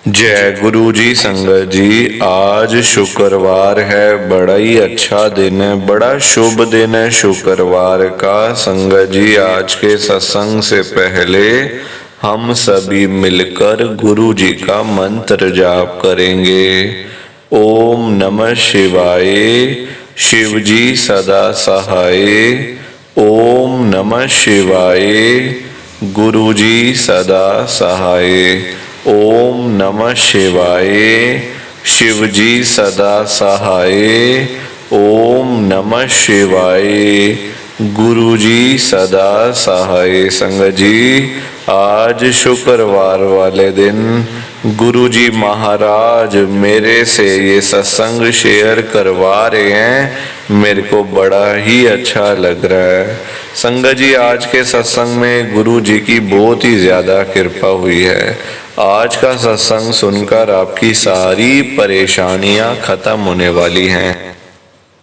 जय गुरु जी। संगत जी, आज शुक्रवार है, बड़ा ही अच्छा दिन है, बड़ा शुभ दिन है शुक्रवार का। संगत जी, आज के सत्संग से पहले हम सभी मिलकर गुरु जी का मंत्र जाप करेंगे। ओम नमः शिवाय, शिव जी सदा सहाय। ओम नमः शिवाय, गुरु जी सदा सहाय। ओम नमः शिवाय, शिव जी सदा सहाय। ओम नमः शिवाय, गुरु जी सदा सहाय। संगत जी, आज शुक्रवार वाले दिन गुरु जी महाराज मेरे से ये सत्संग शेयर करवा रहे हैं। मेरे को बड़ा ही अच्छा लग रहा है। संगत जी, आज के सत्संग में गुरु जी की बहुत ही ज्यादा कृपा हुई है। आज का सत्संग सुनकर आपकी सारी परेशानियां खत्म होने वाली हैं।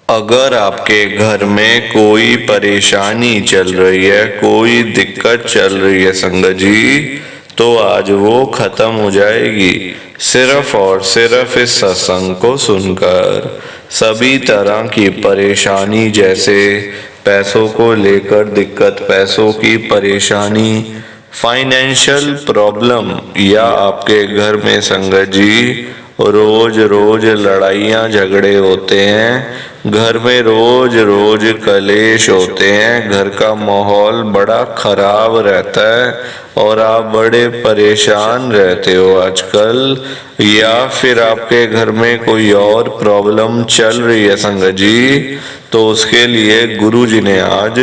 अगर आपके घर में कोई परेशानी चल रही है, कोई दिक्कत चल रही है संगत जी, तो आज वो खत्म हो जाएगी सिर्फ और सिर्फ इस सत्संग को सुनकर। सभी तरह की परेशानी, जैसे पैसों को लेकर दिक्कत, पैसों की परेशानी, फाइनेंशियल प्रॉब्लम, या आपके घर में संगत जी रोज रोज लड़ाइयाँ झगड़े होते हैं, घर में रोज रोज कलेश होते हैं, घर का माहौल बड़ा खराब रहता है और आप बड़े परेशान रहते हो आजकल, या फिर आपके घर में कोई और प्रॉब्लम चल रही है संगत जी, तो उसके लिए गुरु जी ने आज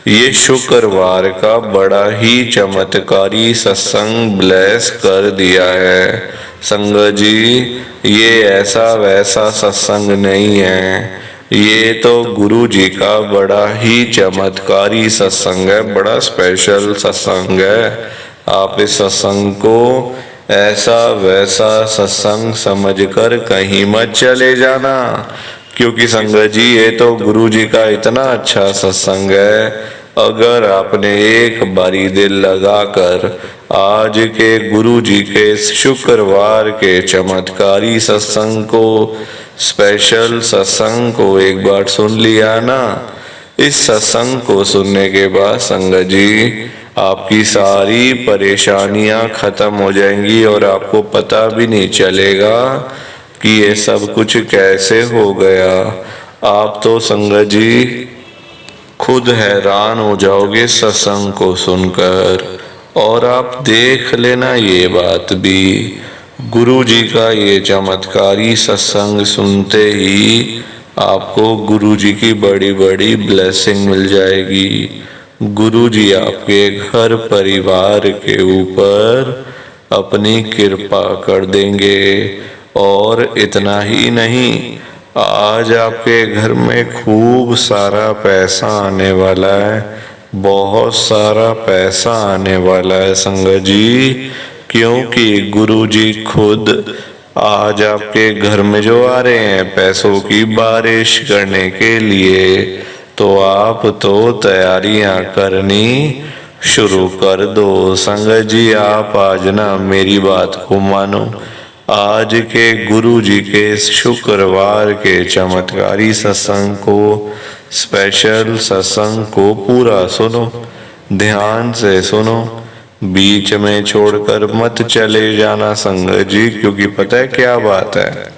ये शुक्रवार का बड़ा ही चमत्कारी सत्संग ब्लेस कर दिया है। संगत जी, ये ऐसा वैसा सत्संग नहीं है, ये तो गुरु जी का बड़ा ही चमत्कारी सत्संग है, बड़ा स्पेशल सत्संग है। आप इस सत्संग को ऐसा वैसा सत्संग समझकर कहीं मत चले जाना, क्योंकि संगत जी ये तो गुरु जी का इतना अच्छा सत्संग है। अगर आपने एक बारी दिल लगाकर आज के गुरु जी के शुक्रवार के चमत्कारी सत्संग को, स्पेशल सत्संग को एक बार सुन लिया ना, इस सत्संग को सुनने के बाद संगत जी आपकी सारी परेशानियां खत्म हो जाएंगी और आपको पता भी नहीं चलेगा कि ये सब कुछ कैसे हो गया। आप तो संगत जी खुद हैरान हो जाओगे सत्संग को सुनकर। और आप देख लेना ये बात भी, गुरु जी का ये चमत्कारी सत्संग सुनते ही आपको गुरु जी की बड़ी बड़ी ब्लेसिंग मिल जाएगी। गुरु जी आपके घर परिवार के ऊपर अपनी कृपा कर देंगे। और इतना ही नहीं, आज आपके घर में खूब सारा पैसा आने वाला है, बहुत सारा पैसा आने वाला है संगत जी, क्योंकि गुरु जी खुद आज आपके घर में जो आ रहे हैं पैसों की बारिश करने के लिए, तो आप तो तैयारियां करनी शुरू कर दो। संगत जी, आप आज ना मेरी बात को मानो, आज के गुरु जी के शुक्रवार के चमत्कारी सत्संग को, स्पेशल सत्संग को पूरा सुनो, ध्यान से सुनो, बीच में छोड़कर मत चले जाना संगत जी, क्योंकि पता है क्या बात है,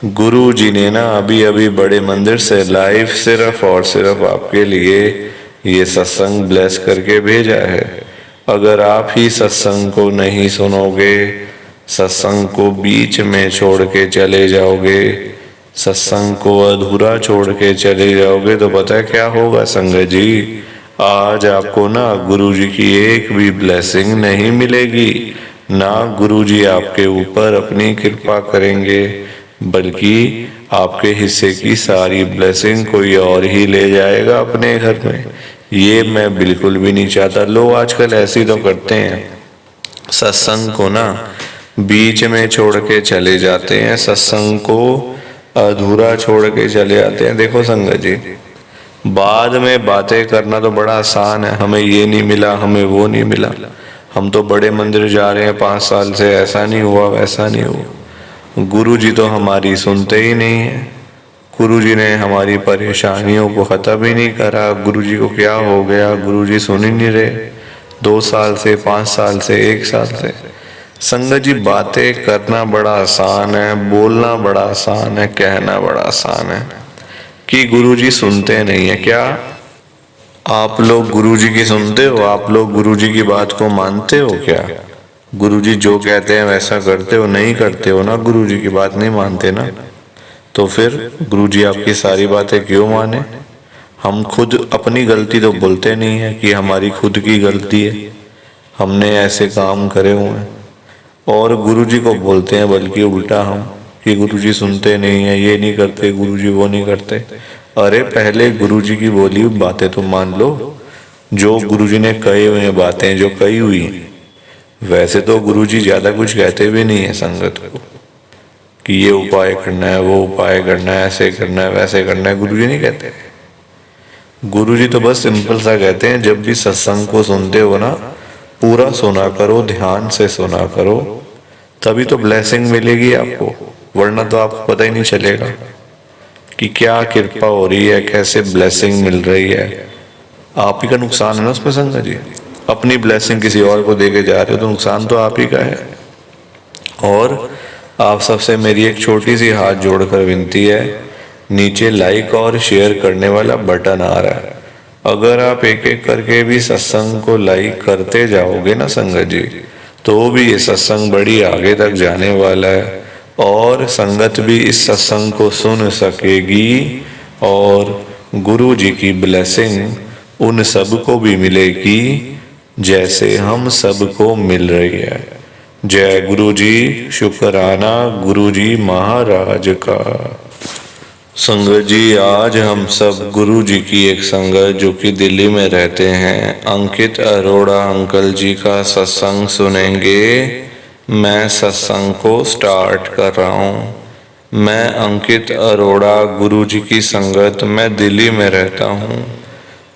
गुरु जी ने ना अभी अभी बड़े मंदिर से लाइव सिर्फ और सिर्फ आपके लिए ये सत्संग ब्लेस करके भेजा है। अगर आप ही सत्संग को नहीं सुनोगे, सत्संग को बीच में छोड़ के चले जाओगे, सत्संग को अधूरा छोड़ के चले जाओगे, तो पता है क्या होगा संगत जी, आज आपको ना गुरु जी की एक भी ब्लेसिंग नहीं मिलेगी, ना गुरु जी आपके ऊपर अपनी कृपा करेंगे, बल्कि आपके हिस्से की सारी ब्लेसिंग कोई और ही ले जाएगा अपने घर में। ये मैं बिल्कुल भी नहीं चाहता। लोग आजकल ऐसे तो करते हैं, सत्संग को ना बीच में छोड़ के चले जाते हैं, सत्संग को अधूरा छोड़ के चले जाते हैं। देखो संगत जी, बाद में बातें करना तो बड़ा आसान है, हमें ये नहीं मिला, हमें वो नहीं मिला, हम तो बड़े मंदिर जा रहे हैं 5 साल से, ऐसा नहीं हुआ वैसा नहीं हुआ। गुरुजी तो हमारी सुनते ही नहीं है। गुरुजी ने हमारी परेशानियों को ख़त्म ही नहीं करा। गुरुजी को क्या हो गया, गुरुजी सुन ही नहीं रहे। 2 साल से, 5 साल से, 1 साल से। संगत जी, बातें करना बड़ा आसान है, बोलना बड़ा आसान है, कहना बड़ा आसान है कि गुरुजी सुनते नहीं है। क्या आप लोग गुरुजी की सुनते हो? आप लोग गुरुजी की बात को मानते हो क्या? गुरुजी जो कहते हैं वैसा करते हो? नहीं करते हो ना, गुरुजी की बात नहीं मानते ना। तो फिर गुरुजी आपकी सारी बातें क्यों माने? हम खुद अपनी गलती तो बोलते नहीं है कि हमारी खुद की गलती है, हमने ऐसे काम करे हुए हैं, और गुरुजी को बोलते हैं बल्कि उल्टा हम कि गुरुजी सुनते नहीं है, ये नहीं करते गुरुजी, वो नहीं करते। अरे पहले गुरुजी की बोली हुई बातें तो मान लो, जो गुरुजी ने कही हुई बातें जो कही हुई हैं। वैसे तो गुरुजी ज्यादा कुछ कहते भी नहीं है संगत को कि ये उपाय करना है, वो उपाय करना है, ऐसे करना है, वैसे करना है। गुरुजी नहीं कहते। गुरुजी तो बस सिंपल सा कहते हैं, जब भी सत्संग को सुनते हो ना, पूरा सुना करो, ध्यान से सुना करो, तभी तो ब्लेसिंग मिलेगी आपको, वरना तो आपको पता ही नहीं चलेगा कि क्या कृपा हो रही है, कैसे ब्लेसिंग मिल रही है। आप ही का नुकसान है ना उसमें संगत जी। अपनी ब्लेसिंग किसी और को देके जा रहे हो तो नुकसान तो आप ही का है। और आप सबसे मेरी एक छोटी सी हाथ जोड़कर विनती है, नीचे लाइक और शेयर करने वाला बटन आ रहा है, अगर आप एक एक करके भी सत्संग को लाइक करते जाओगे ना संगत जी, तो भी ये सत्संग बड़ी आगे तक जाने वाला है, और संगत भी इस सत्संग को सुन सकेगी, और गुरु जी की ब्लेसिंग उन सबको भी मिलेगी जैसे हम सबको मिल रही है। जय गुरु जी, शुक्राना गुरु जी महाराज का। संगत जी, आज हम सब गुरु जी की एक संगत जो कि दिल्ली में रहते हैं, अंकित अरोड़ा अंकल जी का सत्संग सुनेंगे। मैं सत्संग को स्टार्ट कर रहा हूँ। मैं अंकित अरोड़ा, गुरु जी की संगत, मैं दिल्ली में रहता हूँ।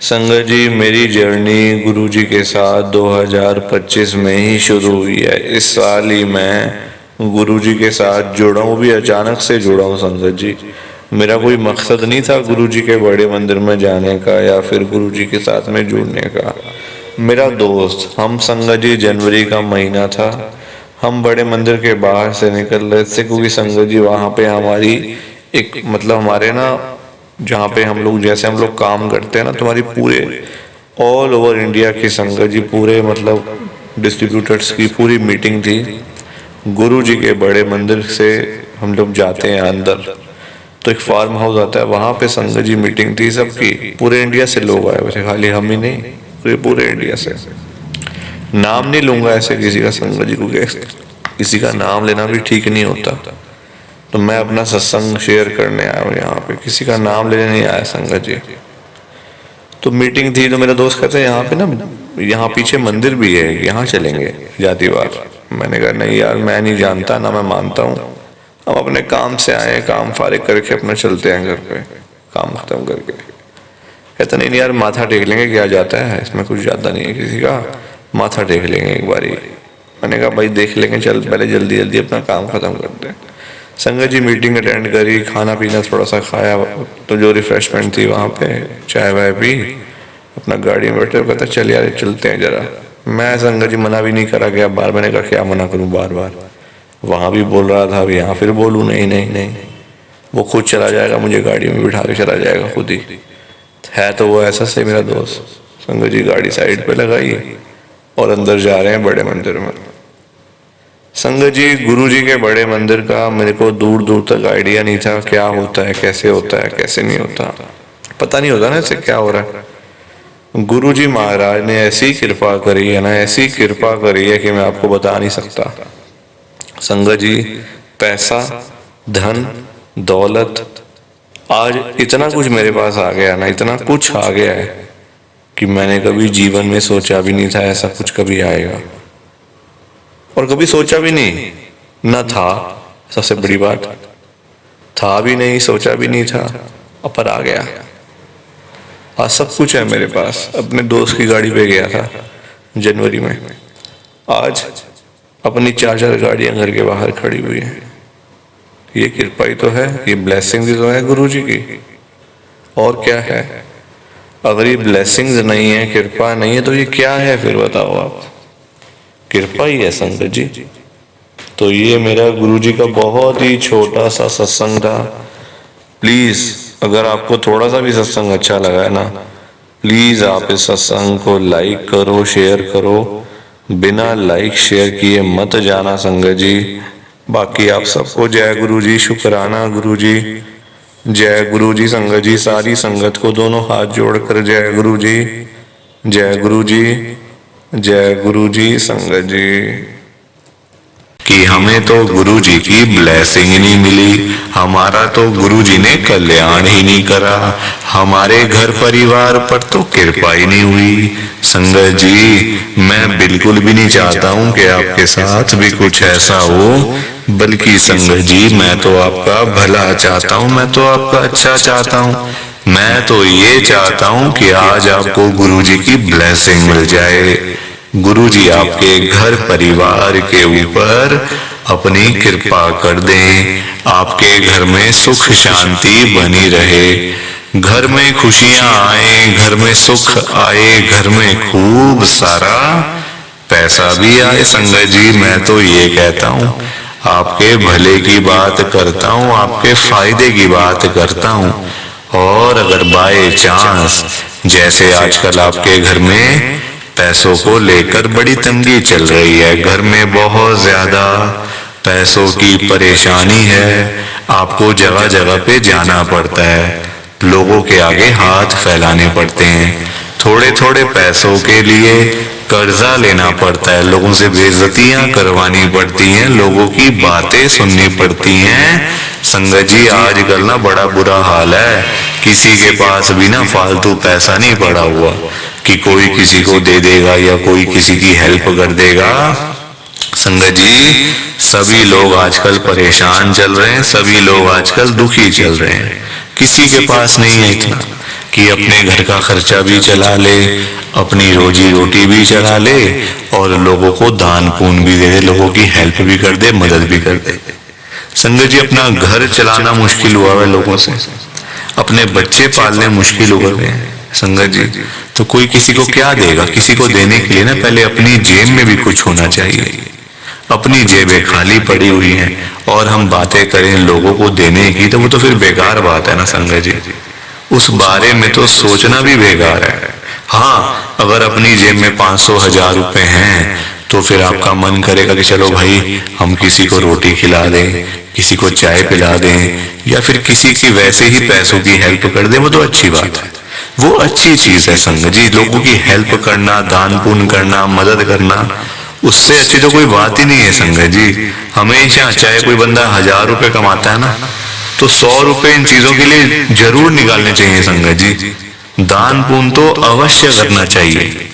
संगत जी, मेरी जर्नी गुरु जी के साथ 2025 में ही शुरू हुई है। इस साल ही मैं गुरु जी के साथ जुड़ा हूँ, भी अचानक से जुड़ा हूँ संगत जी। मेरा कोई मकसद नहीं था गुरु जी के बड़े मंदिर में जाने का या फिर गुरु जी के साथ में जुड़ने का। मेरा दोस्त, हम संगत जी, जनवरी का महीना था, हम बड़े मंदिर के बाहर से निकल रहे थे, क्योंकि संगत जी वहाँ पे हमारी एक मतलब हमारे ना, जहाँ पे हम लोग, जैसे हम लोग काम करते हैं ना, तुम्हारी पूरे ऑल ओवर इंडिया की संगत जी, पूरे मतलब डिस्ट्रीब्यूटर्स की पूरी मीटिंग थी। गुरु जी के बड़े मंदिर से हम लोग जाते हैं अंदर, तो एक फार्म हाउस आता है, वहाँ पे संगत जी मीटिंग थी सबकी, पूरे इंडिया से लोग आए हुए थे, खाली हम ही नहीं, पूरे इंडिया से। नाम नहीं लूंगा ऐसे किसी का संगत जी को, किसी का नाम लेना भी ठीक नहीं होता, तो मैं अपना सत्संग शेयर करने आया हूँ यहाँ पे, किसी का नाम लेने नहीं आया संगत जी। तो मीटिंग थी, तो मेरा दोस्त कहते हैं यहाँ पे ना, यहाँ पीछे मंदिर भी है, यहाँ चलेंगे जातिवार। मैंने कहा नहीं यार, मैं नहीं जानता ना, मैं मानता हूँ, हम अपने काम से आए, काम फारिग करके अपना चलते हैं घर पे, काम खत्म करके। कहता नहीं यार, माथा टेक लेंगे, क्या जाता है इसमें, कुछ ज्यादा नहीं है किसी का, माथा टेक लेंगे एक बारी। मैंने कहा भाई देख लेंगे, चल पहले जल्दी जल्दी अपना काम खत्म करते हैं। संगत जी मीटिंग अटेंड करी, खाना पीना थोड़ा सा खाया, तो जो रिफ्रेशमेंट थी वहाँ पे चाय वाय पी, अपना गाड़ी में बैठे, कहता चल यार चलते हैं जरा। मैं संगत जी मना भी नहीं करा गया बार, मैंने कहा क्या मना करूँ बार बार, वहाँ भी बोल रहा था, अभी यहाँ फिर बोलूँ नहीं नहीं नहीं, वो खुद चला जाएगा, मुझे गाड़ी में बिठा के चला जाएगा खुद ही है। तो वो ऐसा से मेरा दोस्त। संगत जी गाड़ी साइड पे लगाई और अंदर जा रहे हैं बड़े मंदिर में। संगत जी, गुरु जी के बड़े मंदिर का मेरे को दूर दूर तक आइडिया नहीं था, क्या होता है, कैसे होता है, कैसे नहीं होता, पता नहीं होता ना इससे क्या हो रहा है। गुरु जी महाराज ने ऐसी कृपा करी है ना, ऐसी कृपा करी है कि मैं आपको बता नहीं सकता। संगत जी, पैसा, धन, दौलत, आज इतना कुछ मेरे पास आ गया ना, इतना कुछ आ गया है कि मैंने कभी जीवन में सोचा भी नहीं था ऐसा कुछ कभी आएगा, और कभी सोचा भी नहीं न था। सबसे बड़ी बात, था भी नहीं, सोचा भी नहीं था, पर आ गया। आज सब कुछ है मेरे पास। अपने दोस्त की गाड़ी पे गया था जनवरी में, आज अपनी 4 गाड़ियां घर के बाहर खड़ी हुई हैं। ये कृपा ही तो है, ये ब्लेसिंग ही तो है गुरुजी की। और क्या है? अगर ये ब्लेसिंग्स नहीं है, कृपा नहीं है, तो ये क्या है फिर बताओ आप? कृपा ही है संगत जी। तो ये मेरा गुरुजी का बहुत ही छोटा सा सत्संग था। प्लीज अगर आपको थोड़ा सा भी सत्संग अच्छा लगा है ना, प्लीज आप इस सत्संग को लाइक करो, शेयर करो। बिना लाइक शेयर किए मत जाना संगत जी। बाकी आप सबको जय गुरु जी, शुक्राना गुरु जी, जय गुरु जी संगत जी। सारी संगत को दोनों हाथ जोड़कर जय गुरु जी, जय गुरु जी, जय गुरु जी संगत जी। कि हमें तो गुरु जी की ब्लेसिंग ही नहीं मिली, हमारा तो गुरु जी ने कल्याण ही नहीं करा, हमारे घर परिवार पर तो कृपा ही नहीं हुई। संगत जी मैं बिल्कुल भी नहीं चाहता हूँ कि आपके साथ भी कुछ ऐसा हो, बल्कि संगत जी मैं तो आपका भला चाहता हूँ, मैं तो आपका अच्छा चाहता हूँ। मैं तो ये चाहता हूँ कि आज आपको गुरु जी की ब्लेसिंग मिल जाए। गुरु जी आपके घर परिवार के ऊपर अपनी कृपा कर दें, आपके घर में सुख शांति बनी रहे, घर में खुशियां आए, घर में सुख आए, घर में खूब सारा पैसा भी आए। संगत जी मैं तो ये कहता हूँ, आपके भले की बात करता हूँ, आपके फायदे की बात करता हूँ। और अगर बाय चांस जैसे आजकल आपके घर में पैसों को लेकर बड़ी तंगी चल रही है, घर में बहुत ज्यादा पैसों की परेशानी है, आपको जगह जगह पे जाना पड़ता है, लोगों के आगे हाथ फैलाने पड़ते हैं, थोड़े थोड़े पैसों के लिए कर्जा लेना पड़ता है, लोगों से बेइज्जतियां करवानी पड़ती हैं, लोगों की बातें सुननी पड़ती हैं। संगत जी आजकल ना बड़ा बुरा हाल है, किसी के पास भी ना फालतू पैसा नहीं पड़ा हुआ कि कोई किसी को दे देगा या कोई किसी की हेल्प कर देगा। संगत जी सभी लोग आजकल परेशान चल रहे हैं, सभी लोग आजकल दुखी चल रहे हैं, किसी के पास नहीं है इतना कि अपने घर का खर्चा भी चला ले, अपनी रोजी रोटी भी चला ले और लोगों को दान पुण्य भी दे दे, लोगों की हेल्प भी कर दे, मदद भी कर दे। संगत जी अपना घर चलाना मुश्किल हुआ है लोगों से, अपने बच्चे पालने मुश्किल हो गए हैं संगत जी। तो कोई किसी को क्या देगा? किसी को देने के लिए ना पहले अपनी जेब में भी कुछ होना चाहिए। अपनी जेबें खाली पड़ी हुई हैं और हम बातें करें लोगों को देने की, तो वो तो फिर बेकार बात है ना संगत जी। उस बारे में तो सोचना भी बेकार है। हाँ अगर अपनी जेब में 500-1000 रुपए हैं तो फिर आपका मन करेगा कि चलो भाई हम किसी को रोटी खिला दें, किसी को चाय पिला दें, या फिर किसी की वैसे ही पैसों की हेल्प कर दें, वो तो अच्छी बात है, वो अच्छी चीज है संगत जी। लोगों की हेल्प करना, दान पुण्य करना, मदद करना, उससे अच्छी तो कोई बात ही नहीं है संगत जी। हमेशा चाहे कोई बंदा 1000 रुपए कमाता है ना, तो 100 रुपए इन चीजों के लिए जरूर निकालने चाहिए संगत जी। दान पुण्य तो अवश्य करना चाहिए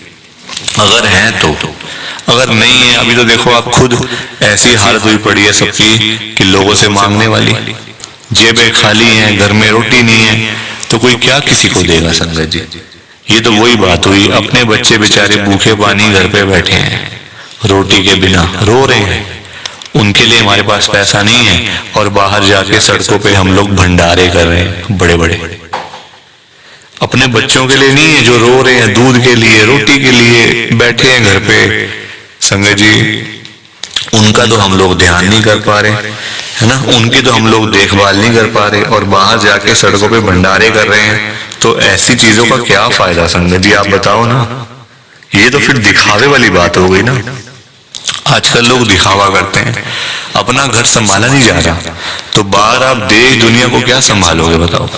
अगर है तो। अगर नहीं है, अभी तो देखो आप खुद ऐसी हालत हुई पड़ी है सबकी कि लोगों से मांगने वाली, जेबें खाली हैं, घर में रोटी नहीं है, तो कोई क्या किसी को देगा संगत जी। ये तो वही बात हुई, अपने बच्चे बेचारे भूखे पानी घर पे बैठे हैं, रोटी के बिना रो रहे हैं, उनके लिए हमारे पास पैसा नहीं है और बाहर जाके सड़कों पे हम लोग भंडारे कर रहे हैं बड़े बड़े। अपने बच्चों के लिए नहीं है जो रो रहे हैं, दूध के लिए, रोटी के लिए बैठे हैं घर पे संगत जी, उनका तो हम लोग ध्यान नहीं कर पा रहे है ना, उनकी तो हम लोग देखभाल नहीं कर पा रहे और बाहर जाके सड़कों पे भंडारे कर रहे हैं। तो ऐसी चीजों का क्या फायदा संगत जी, आप बताओ ना। ये तो फिर दिखावे वाली बात हो गई ना। आजकल लोग दिखावा करते हैं, अपना घर संभाला नहीं जा रहा, तो बाहर आप देश दुनिया को क्या संभालोगे बताओ।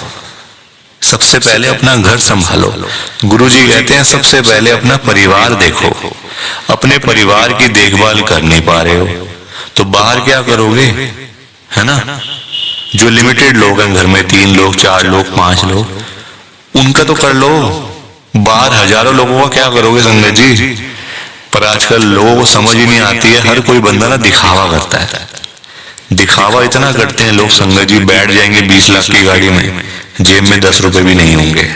सबसे पहले अपना घर संभालो। गुरुजी कहते हैं सबसे पहले अपना परिवार देखो। अपने परिवार की देखभाल कर नहीं पा रहे हो तो बाहर क्या करोगे, है ना। जो लिमिटेड लोग हैं घर में, 3 लोग, 4 लोग, 5 लोग, उनका तो कर लो, बाहर हजारों लोगों का क्या करोगे संगत जी। पर आजकल लोगों को समझ ही नहीं आती है, हर कोई बंदा ना दिखावा करता है। दिखावा इतना करते हैं लोग संगत जी, बैठ जाएंगे 20 लाख की गाड़ी में, जेब में 10 रुपए भी नहीं होंगे।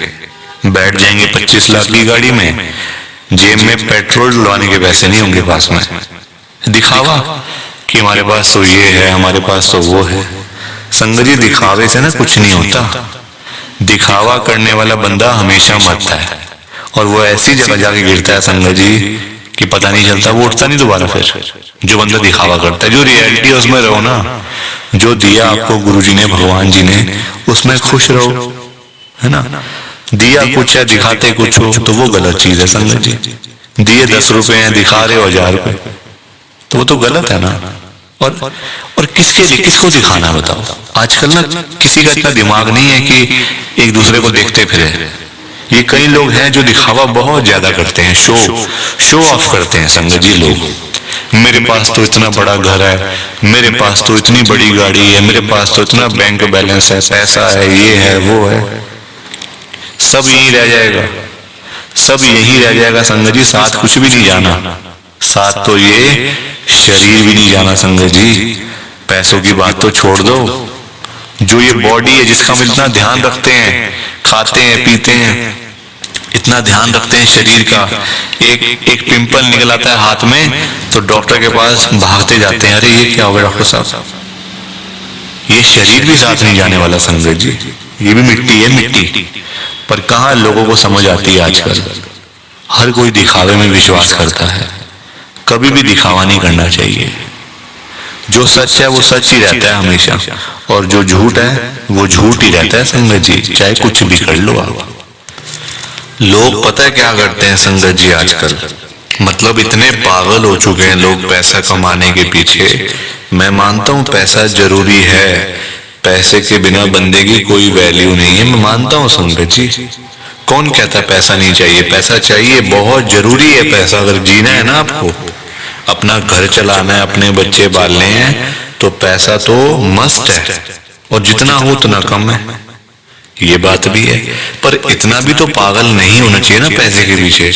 बैठ जाएंगे 25 लाख की गाड़ी में, जेब में पेट्रोल डलवाने के पैसे नहीं होंगे पास में, दिखावा कि हमारे पास तो ये है, हमारे पास तो वो है। संगत जी दिखावे से ना कुछ नहीं होता। दिखावा करने वाला बंदा हमेशा मरता है, और वो ऐसी जगह जाके गिरता है संगत जी कि पता नहीं चलता, वो उठता नहीं दोबारा फिर। जो बंदा दिखावा करता है, जो रियलिटी है उसमें रहो ना। जो दिया आपको गुरुजी ने, भगवान जी ने, उसमें खुश रहो, है ना। दिया कुछ है, दिखाते कुछ हो, तो वो गलत चीज है संगत जी। दिए 10 रुपए हैं, दिखा रहे हो 1000 रुपए, तो वो तो गलत है ना। और किसको दिखाना बताओ। आजकल ना किसी का इतना दिमाग नहीं है कि एक दूसरे को देखते फिरे। ये कई लोग हैं जो दिखावा बहुत ज्यादा करते हैं, शो ऑफ करते हैं संगत जी लोग। मेरे पास तो इतना बड़ा घर है, मेरे पास तो इतनी बड़ी गाड़ी है, मेरे पास तो इतना बैंक बैलेंस है, पैसा है, ये है वो है। सब यही रह जाएगा, सब यही रह जाएगा संगत जी। साथ कुछ भी नहीं जाना, साथ तो ये शरीर भी नहीं जाना संगत जी। पैसों की बात तो छोड़ दो, जो ये बॉडी है जिसका हम इतना ध्यान रखते हैं, खाते हैं पीते हैं, इतना ध्यान रखते हैं शरीर का, एक पिंपल निकल आता है हाथ में तो डॉक्टर के पास भागते जाते हैं, अरे ये क्या हो गया डॉक्टर साहब। ये शरीर भी साथ नहीं जाने वाला संगत जी, ये भी मिट्टी है, मिट्टी। पर कहाँ लोगों को समझ आती है आजकल। हर कोई दिखावे में विश्वास करता है, कभी भी दिखावा नहीं करना चाहिए। जो सच है वो सच ही रहता है हमेशा, और जो झूठ है वो झूठ ही रहता है संगत जी, चाहे कुछ भी कर लो आप। लोग पता है क्या करते हैं संगत जी आजकल, मतलब इतने पागल हो चुके हैं लोग पैसा कमाने के पीछे। मैं मानता हूँ पैसा जरूरी है, पैसे के बिना बंदे की कोई वैल्यू नहीं है, मैं मानता हूँ संगत जी। कौन कहता है पैसा नहीं चाहिए? पैसा चाहिए, बहुत जरूरी है पैसा। अगर जीना है ना आपको, अपना घर चलाना है, अपने बच्चे पालने हैं, तो पैसा तो मस्ट है, और जितना हो उतना कम है, ये बात भी है। पर इतना भी तो पागल नहीं होना चाहिए ना पैसे के पीछे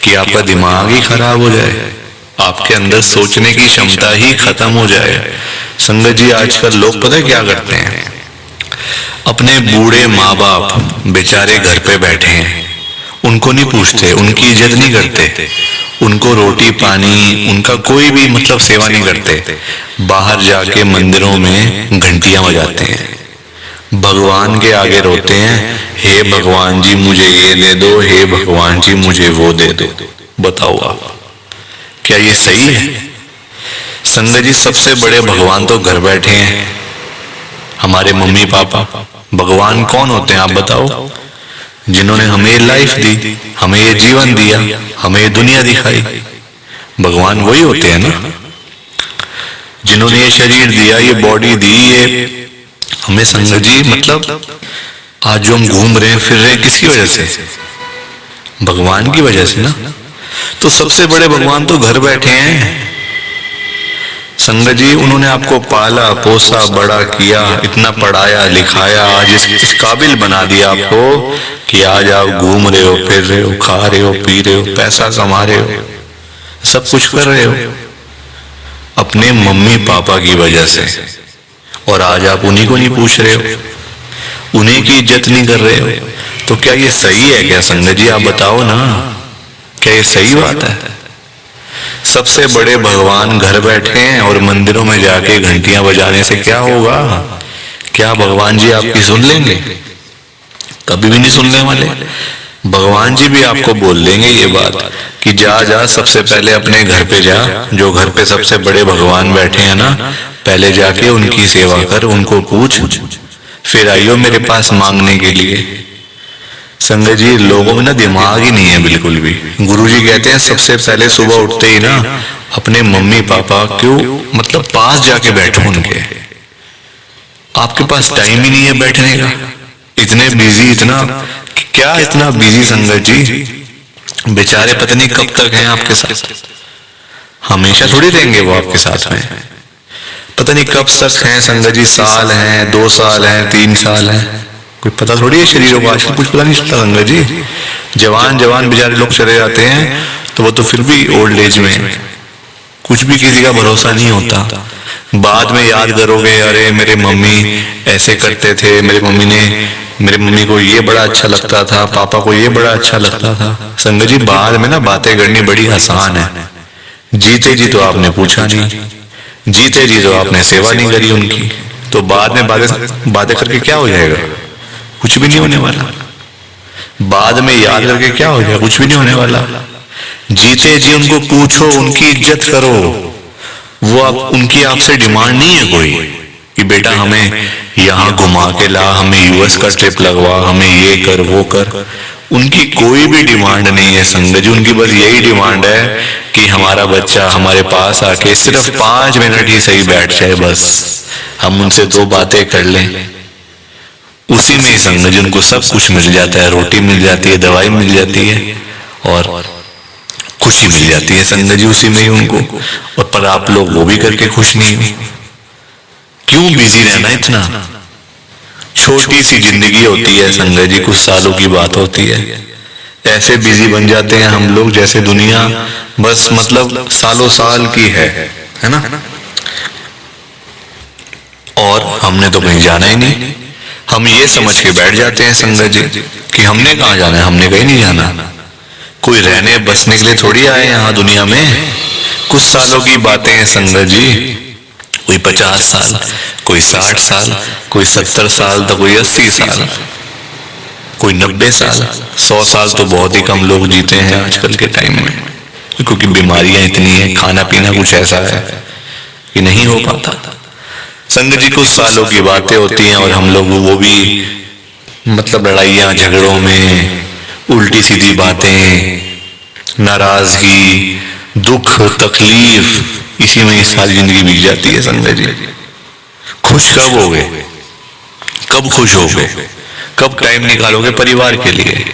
कि आपका दिमाग ही खराब हो जाए, आपके अंदर सोचने की क्षमता ही खत्म हो जाए। संगत जी आजकल लोग पता है क्या करते हैं, अपने बूढ़े माँ बाप बेचारे घर पे बैठे हैं, उनको नहीं पूछते, उनकी इज्जत नहीं करते, उनको रोटी पानी उनका कोई भी मतलब सेवा नहीं करते। बाहर जाके मंदिरों में घंटियां बजाते हैं, भगवान के आगे रोते हैं, हे भगवान जी मुझे ये दे दो, हे भगवान जी मुझे वो दे दो। बताओ आप, क्या ये सही है? संगत जी सबसे बड़े भगवान तो घर बैठे हैं, हमारे मम्मी पापा। भगवान कौन होते हैं आप बताओ? जिन्होंने हमें लाइफ दी, हमें ये जीवन दिया, हमें ये दुनिया दिखाई, भगवान वही होते हैं ना। जिन्होंने ये शरीर दिया, ये बॉडी दी, ये हमें संगत जी मतलब आज जो हम घूम रहे हैं फिर रहे हैं किसकी वजह से? भगवान की वजह से ना। तो सबसे बड़े भगवान तो घर बैठे हैं संगत जी। उन्होंने आपको पाला पोसा बड़ा किया, इतना पढ़ाया लिखाया, आज इस काबिल बना दिया आपको कि आज आप घूम रहे हो, फिर रहे हो, खा रहे हो, पी रहे हो, पैसा कमा रहे हो, सब कुछ कर रहे हो अपने मम्मी पापा की वजह से। और आज आप उन्हीं को नहीं पूछ रहे हो, उन्हीं की इज्जत नहीं कर रहे हो। तो क्या ये सही है क्या संगत जी? आप बताओ ना, क्या ये सही बात है? सबसे बड़े भगवान घर बैठे हैं और मंदिरों में जाके घंटियां बजाने से क्या होगा? क्या भगवान जी आपकी सुन लेंगे? कभी भी नहीं सुनने वाले। भगवान जी भी आपको बोल देंगे ये बात कि जा जा सबसे पहले अपने घर पे जा, जो घर पे सबसे बड़े भगवान बैठे हैं ना, पहले जाके उनकी सेवा कर, उनको पूछ, फिर आइयो मेरे पास मांगने के लिए। संगत जी लोगों में ना दिमाग ही नहीं है बिल्कुल भी। गुरुजी कहते हैं सबसे पहले सुबह उठते ही ना अपने मम्मी पापा क्यों मतलब पास जाके बैठो उनके। आपके पास टाइम ही नहीं है बैठने का, इतने बिजी, इतना बिजी संगत जी। बेचारे पता नहीं कब तक हैं आपके साथ, हमेशा थोड़ी रहेंगे वो आपके साथ में, पता नहीं कब तक हैं संगत जी। साल हैं, 2 साल हैं, 3 साल हैं, कोई पता थोड़ी है शरीरों को। आजकल कुछ पता नहीं चलता संगत जी। जवान बेचारे लोग चले जाते हैं तो वो तो फिर भी ओल्ड एज में, कुछ भी किसी का भरोसा नहीं होता। बाद में याद करोगे, अरे मेरे मम्मी ऐसे करते थे, मेरी मम्मी ने मेरी मम्मी को ये बड़ा अच्छा लगता था, पापा को ये बड़ा अच्छा लगता था। संगत जी बाद में ना बातें करनी बड़ी आसान है, जीते जी तो आपने पूछा नहीं, जीते जी तो आपने सेवा नहीं करी उनकी, तो बाद में बातें करके क्या हो जाएगा? कुछ भी नहीं होने वाला। बाद में याद करके क्या हो जाएगा? कुछ भी नहीं होने वाला। जीते जी उनको पूछो, उनकी इज्जत करो। वो आप उनकी आपसे डिमांड नहीं है कोई कि बेटा हमें यहाँ घुमा के ला, हमें यूएस का ट्रिप लगवा, हमें ये कर वो कर। उनकी कोई भी डिमांड नहीं है संगत जी। उनकी बस यही डिमांड है कि हमारा बच्चा हमारे पास आके सिर्फ 5 मिनट ही सही बैठ जाए, बस हम उनसे 2 बातें कर लें। उसी में ही संगत जी उनको सब कुछ मिल जाता है, रोटी मिल जाती है, दवाई मिल जाती है और खुशी मिल जाती है संगत जी उसी में ही उनको। और पर आप लोग वो भी करके खुश नहीं हो। क्यों बिजी रहना इतना? छोटी सी जिंदगी होती है संगत जी, कुछ सालों की बात होती है। ऐसे बिजी बन जाते हैं हम लोग जैसे दुनिया बस मतलब सालों साल की है ना। और हमने तो कहीं जाना ही नहीं। हम ये समझ के बैठ जाते हैं संगत जी कि हमने कहाँ जाना है, हमने कहीं नहीं जाना। कोई रहने बसने के लिए थोड़ी आए यहाँ दुनिया में। कुछ सालों की बातें हैं संगत जी, कोई 50 साल, कोई 60 साल, कोई 70 साल, तो कोई 80 साल, कोई 90 साल। 100 साल तो बहुत ही कम लोग जीते हैं आजकल के टाइम में, क्योंकि बीमारियां इतनी हैं, खाना पीना कुछ ऐसा है कि नहीं हो पाता। संगत जी कुछ सालों की बातें होती हैं और हम लोग वो भी मतलब लड़ाइयां झगड़ों में, उल्टी सीधी बातें, नाराजगी, दुख, तकलीफ, इसी में सारी जिंदगी बीत जाती है संगत जी। खुश कब हो गए? कब खुश हो गए? कब टाइम निकालोगे परिवार के लिए?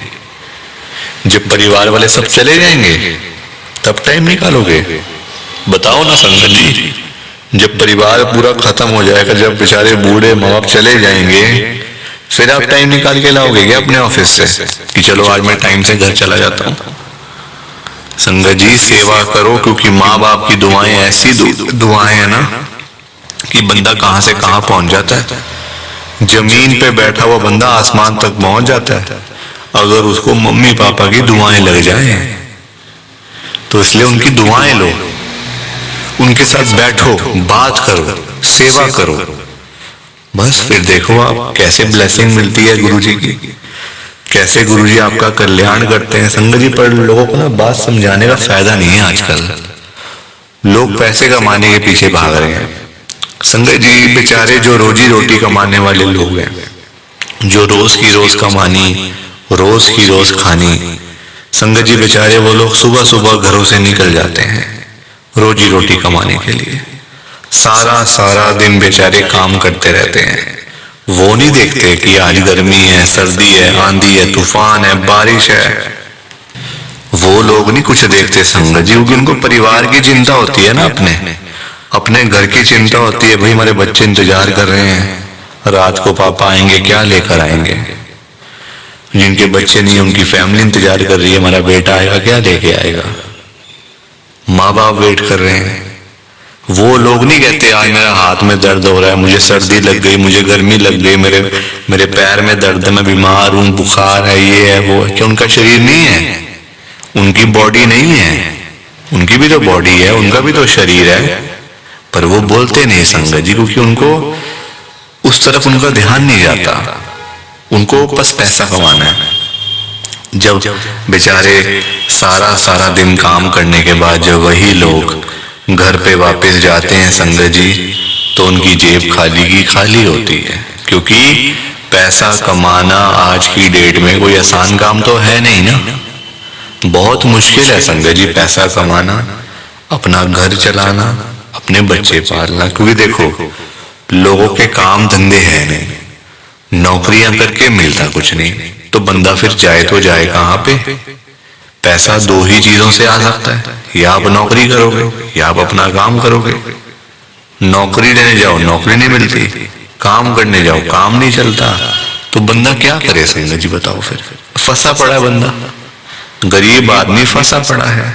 जब परिवार वाले सब चले जाएंगे तब टाइम निकालोगे? बताओ ना संगत जी। जब परिवार पूरा खत्म हो जाएगा, जब बेचारे बूढ़े माँ बाप चले जाएंगे, फिर आप टाइम निकाल के लाओगे क्या अपने ऑफिस से कि चलो आज मैं टाइम से घर चला जाता हूँ? संगत जी सेवा करो, क्योंकि माँ बाप की दुआएं ऐसी दुआएं है ना कि बंदा कहाँ से कहाँ पहुंच जाता है। जमीन पे बैठा हुआ बंदा आसमान तक पहुंच जाता है अगर उसको मम्मी पापा की दुआएं लग जाए। तो इसलिए उनकी दुआएं लो, उनके साथ बैठो, बात करो, सेवा करो, बस फिर देखो आप कैसे ब्लेसिंग मिलती है गुरुजी की, कैसे गुरुजी आपका कल्याण करते हैं। संगत जी पर लोगों को ना बात समझाने का फायदा नहीं है। आजकल लोग पैसे कमाने के पीछे भाग रहे हैं। संगत जी बेचारे जो रोजी रोटी कमाने वाले लोग हैं, जो रोज की रोज कमानी, रोज की रोज खानी, संगत जी बेचारे वो लोग सुबह सुबह घरों से निकल जाते हैं रोजी रोटी कमाने के लिए। सारा सारा दिन बेचारे काम करते रहते हैं। वो नहीं देखते कि आज गर्मी है, सर्दी है, आंधी है, तूफान है, बारिश है। वो लोग नहीं कुछ देखते संगत जी, क्योंकि उनको परिवार की चिंता होती है ना, अपने घर की चिंता होती है। भाई हमारे बच्चे इंतजार कर रहे हैं, रात को पापा आएंगे, क्या लेकर आएंगे। जिनके बच्चे नहीं, उनकी फैमिली इंतजार कर रही है, हमारा बेटा आएगा, क्या लेके आएगा। माँ बाप वेट कर रहे हैं। वो लोग नहीं कहते आज मेरा हाथ में दर्द हो रहा है, मुझे सर्दी लग गई, मुझे गर्मी लग गई, मेरे पैर में दर्द है, मैं बीमार हूँ, बुखार है, ये है वो है। क्या उनका शरीर नहीं है? उनकी बॉडी नहीं है? उनकी भी तो बॉडी है, उनका भी तो शरीर है, पर वो बोलते नहीं संगत जी, क्योंकि उनको उस तरफ उनका ध्यान नहीं जाता। उनको बस पैसा कमाना है। जब बेचारे सारा सारा दिन काम करने के बाद जब वही लोग घर पे वापस जाते हैं संगत जी, तो उनकी जेब खाली की खाली होती है। क्योंकि पैसा कमाना आज की डेट में कोई आसान काम तो है नहीं ना, बहुत मुश्किल है संगत जी पैसा कमाना, अपना घर चलाना, अपने बच्चे पालना। क्योंकि देखो लोगों के काम धंधे हैं नहीं, नौकरियां करके मिलता कुछ नहीं, तो बंदा फिर जाए तो जाए कहाँ पे। पैसा 2 ही चीजों से आ सकता है, या आप नौकरी करोगे या आप अपना काम करोगे। नौकरी लेने जाओ नौकरी नहीं मिलती, काम करने जाओ काम नहीं चलता, तो बंदा क्या करे संगत जी बताओ। फिर फंसा पड़ा है बंदा, गरीब आदमी फंसा पड़ा है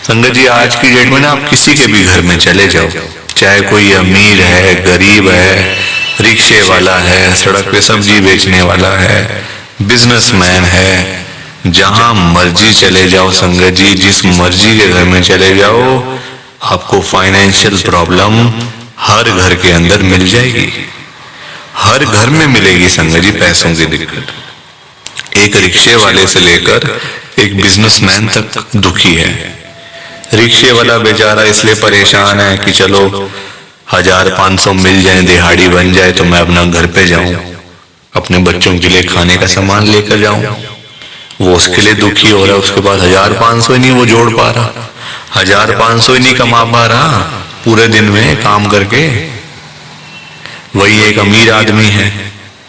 संगत जी। आज की डेट में ना आप किसी के भी घर में चले जाओ, चाहे कोई अमीर है, गरीब है, रिक्शे वाला है, सड़क पे सब्जी बेचने वाला है, बिजनेसमैन है, जहां मर्जी चले जाओ संगत जी, जिस मर्जी के घर में चले जाओ, आपको फाइनेंशियल प्रॉब्लम हर घर के अंदर मिल जाएगी, हर घर में मिलेगी संगत जी पैसों की दिक्कत। एक रिक्शे वाले से लेकर एक बिजनेसमैन तक दुखी है। रिक्शे वाला बेचारा इसलिए परेशान है कि चलो 1500 मिल जाए, दिहाड़ी बन जाए तो मैं अपना घर पे जाऊं, अपने बच्चों के लिए खाने का सामान लेकर जाऊं। वो उसके लिए दुखी हो रहा है, उसके पास 1500 ही नहीं वो जोड़ पा रहा, 1500 ही नहीं कमा पा रहा पूरे दिन में काम करके। वही एक अमीर आदमी है,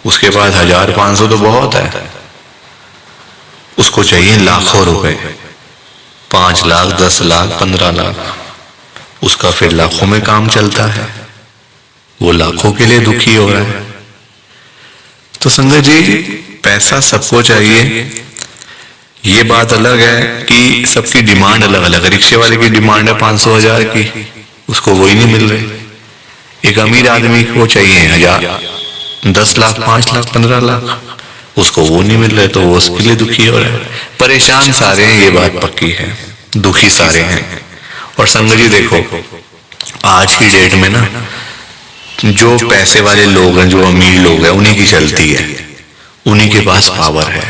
उसके पास 1500 तो बहुत है, उसको चाहिए लाखों रुपए, 5 लाख, 10 लाख, 15 लाख, उसका फिर लाखों में काम चलता है, वो लाखों के लिए दुखी हो रहा है। तो संगत जी, पैसा सबको चाहिए, ये बात अलग है कि सबकी डिमांड अलग अलग है। रिक्शे वाले की डिमांड है 500,000 की, उसको वही नहीं मिल रही। एक अमीर आदमी को चाहिए 1000, 10 लाख, 5 लाख, 15 लाख, उसको वो नहीं मिल रहे, तो वो उसके लिए दुखी हो रहा है। परेशान सारे हैं, ये बात पक्की है, दुखी सारे हैं। और संगत जी देखो, आज की डेट में ना जो पैसे वाले लोग हैं, जो अमीर लोग हैं, उन्हीं की चलती है, उन्हीं के पास पावर है,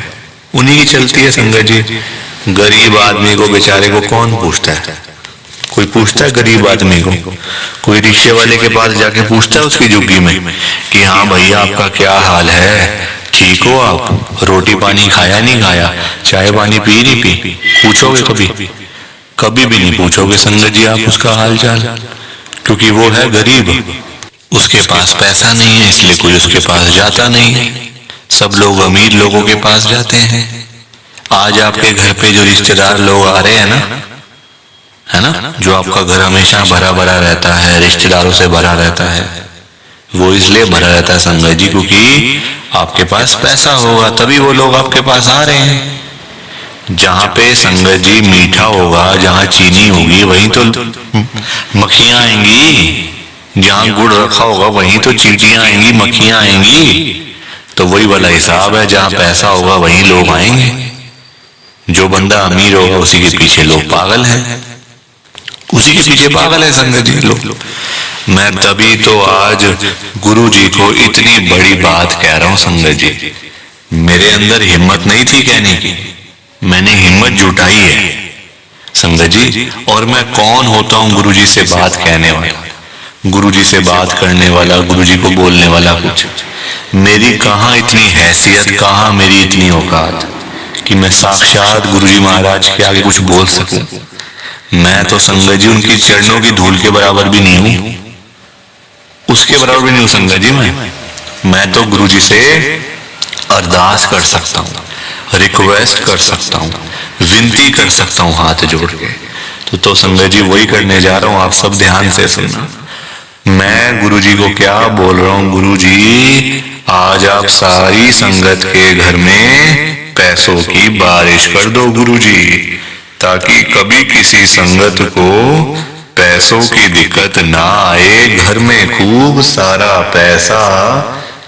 उन्हीं की चलती है संगत जी। गरीब आदमी को बेचारे को कौन पूछता है? कोई पूछता है गरीब आदमी को? कोई रिक्शे वाले के पास जाके पूछता है उसकी झुग्गी में कि हाँ भैया आपका क्या हाल है, ठीक हो आप, रोटी पानी खाया नहीं खाया, चाय पानी पी नहीं पी? पूछोगे कभी? कभी भी नहीं पूछोगे संगत जी आप उसका हाल चाल, क्योंकि वो है गरीब, उसके पास पैसा नहीं है, इसलिए कोई उसके पास जाता नहीं है। सब लोग अमीर लोगों के पास जाते हैं। आज आपके घर पे जो रिश्तेदार लोग आ रहे हैं ना, है ना, जो आपका घर हमेशा भरा भरा रहता है, रिश्तेदारों से भरा रहता है, वो इसलिए भरा रहता है संगत जी क्योंकि आपके पास पैसा होगा, तभी वो लोग आपके पास आ रहे हैं। जहां पे संगत जी मीठा होगा, जहां चीनी होगी, वहीं तो मक्खियां आएंगी, जहां गुड़ रखा होगा वहीं तो चींटियां आएंगी, मक्खियां आएंगी। तो वही वाला हिसाब है, जहां पैसा होगा वहीं लोग आएंगे। जो बंदा अमीर होगा उसी के पीछे लोग पागल हैं, उसी के पीछे पागल है संगत जी लोग। मैं तभी तो आज गुरु जी को इतनी बड़ी बात कह रहा हूं संगत जी। मेरे अंदर हिम्मत नहीं थी कहने की, मैंने हिम्मत जुटाई है संगत जी। और मैं कौन होता हूं गुरु जी से बात कहने वाला, गुरु जी से बात करने वाला, गुरु जी को बोलने वाला? कुछ मेरी कहाँ इतनी हैसियत, कहाँ मेरी इतनी औकात कि मैं साक्षात गुरु जी महाराज के आगे कुछ बोल सकूं। मैं तो संगत जी उनकी चरणों की धूल के बराबर भी नहीं हूं, उसके बराबर भी नहीं हूं संगत जी। मैं तो गुरु जी से अरदास कर सकता हूं, रिक्वेस्ट कर सकता हूं, विनती कर सकता हूं हाथ जोड़ के। तो संगत जी वही करने जा रहा हूं, आप सब ध्यान से सुनना। मैं गुरु जी को क्या बोल रहा हूं, गुरु जी आज आप सारी संगत के घर में पैसों की बारिश कर दो गुरु जी, ताकि कभी किसी संगत को पैसों की दिक्कत ना आए। घर में खूब सारा पैसा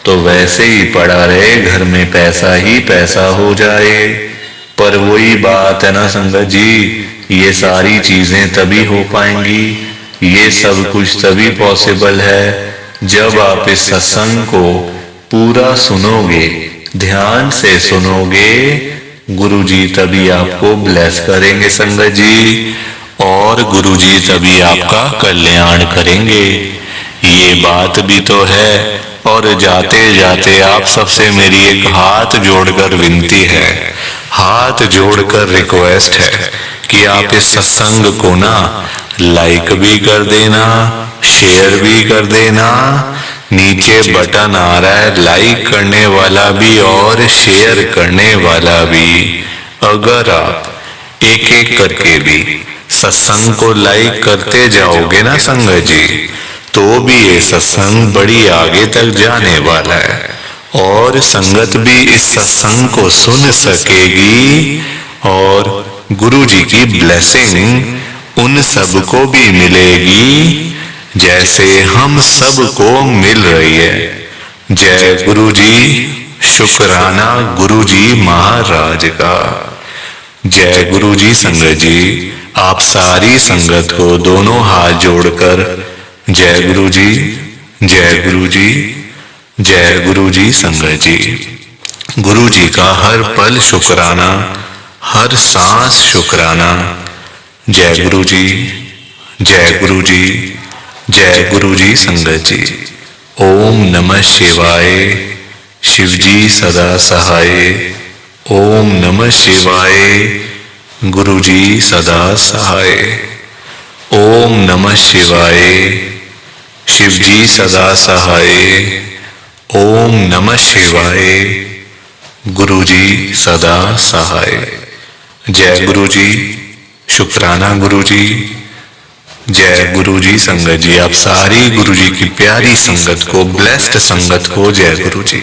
तो वैसे ही पड़ा रहे, घर में पैसा ही पैसा हो जाए। पर वही बात है ना संगत जी, ये सारी चीजें तभी हो पाएंगी, ये सब कुछ तभी पॉसिबल है जब आप इस सत्संग को पूरा सुनोगे, ध्यान से सुनोगे। गुरुजी तभी आपको ब्लेस करेंगे संगत जी, और गुरुजी तभी आपका कल्याण करेंगे। ये बात भी तो है। और जाते जाते आप सबसे मेरी एक हाथ जोड़कर विनती है, हाथ जोड़कर रिक्वेस्ट है कि आप इस सत्संग को ना लाइक भी कर देना, शेयर भी कर देना। नीचे बटन आ रहा है लाइक करने वाला भी और शेयर करने वाला भी। अगर आप एक एक करके भी सत्संग को लाइक करते जाओगे ना संगत जी, तो भी ये सत्संग बड़ी आगे तक जाने वाला है, और संगत भी इस सत्संग को सुन सकेगी, और गुरु जी की ब्लेसिंग उन सबको भी मिलेगी जैसे हम सबको मिल रही है। जय गुरु जी, शुक्राना गुरु जी महाराज का। जय गुरु जी संगत जी, आप सारी संगत को दोनों हाथ जोड़कर जय गुरु जी, जय गुरु जी, जय गुरु जी संगत जी। गुरु जी का हर पल शुक्राना, हर सांस शुक्राना। जय गुरु जी, जय गुरु जी, जय गुरु जी संगत जी। ओम नमः शिवाय, शिव जी सदा सहाय। ओम नमः शिवाय, गुरु जी सदा सहाय। ओम नमः शिवाय, शिव जी सदा सहाय। ओम नमः शिवाय, गुरु जी सदा सहाय। जय गुरु जी, शुक्राना गुरु जी, जय गुरु जी संगत जी। आप सारी गुरु जी की प्यारी संगत को, ब्लेस्ड संगत को जय गुरु जी।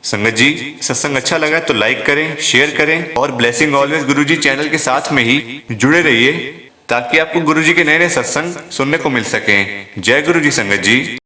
संगत जी, सत्संग अच्छा लगा तो लाइक करें, शेयर करें और ब्लेसिंग ऑलवेज गुरु जी चैनल के साथ में ही जुड़े रहिए ताकि आपको गुरु जी के नए नए सत्संग सुनने को मिल सकें। जय गुरु जी संगत जी।